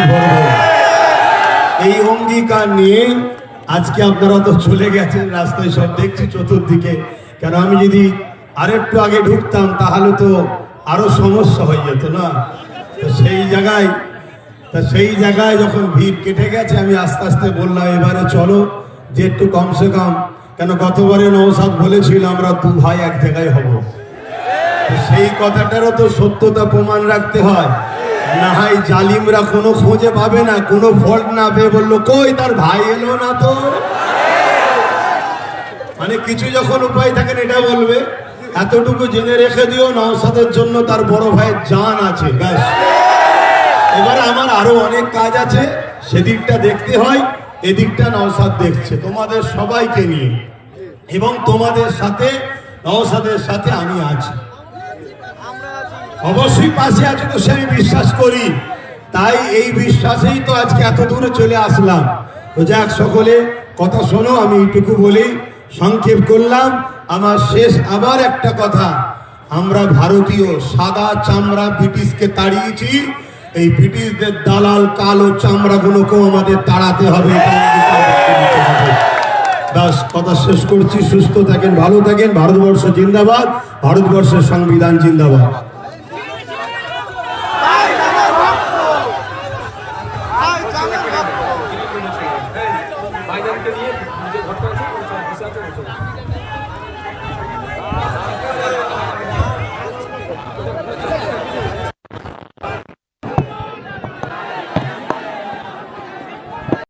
করব। এই অঙ্গীকার নিয়ে আজকে আপনারা তো চলে গেছেন, রাস্তায় সব দেখছি চতুর্দিকে। কেন আমি যদি আরেকটু আগে ঢুকতাম তাহলে তো আরো সমস্যা হয়ে যেত না। তো সেই জায়গায় যখন ভিড় কেটে গেছে, আমি আস্তে আস্তে বললাম এবারে চলো যে একটু কমসে কম, কেন গতবারে নওশাদ বলেছিল আমরা দু ভাই এক জায়গায় হব। সেই কথাটারও তো সত্যতা প্রমাণ রাখতে হয়। না হয় জালিমরা কোনো খোঁজে পাবে না, কোনো ফল্ট না পেয়ে বললো কই তার ভাই এলো না তো। মানে কিছু যখন উপায় থাকেন এটা বলবে। এতটুকু জেনে রেখে দিও নওশাদের জন্য তার বড় ভাইয়ের জান আছে, ব্যাস। এবারে আমার আরো অনেক কাজ আছে, সেদিকটা দেখতে হয়, এদিকটা নওশাদ দেখছে তোমাদের সবাইকে নিয়ে, এবং তোমাদের সাথে নওশাদের সাথে আমি আছি, অবশ্যই পাশে আছো তো সে আমি বিশ্বাস করি। তাই এই বিশ্বাসেই তো আজকে এত দূরে চলে আসলাম। তো যাক, সকলে কথা শোনো, আমি এইটুকু বলি, সংক্ষেপ করলাম। আমার শেষ আবার একটা কথা, আমরা ভারতীয় সাদা চামড়া ব্রিটিশকে তাড়িয়েছি, এই ব্রিটিশদের দালাল কালো চামড়াগুলোকেও আমাদের তাড়াতে হবে। ব্যাস, কথা শেষ করছি। সুস্থ থাকেন, ভালো থাকেন। ভারতবর্ষ জিন্দাবাদ, ভারতবর্ষের সংবিধান জিন্দাবাদ। ভাইজানকে নিয়ে ঘটনা আছে।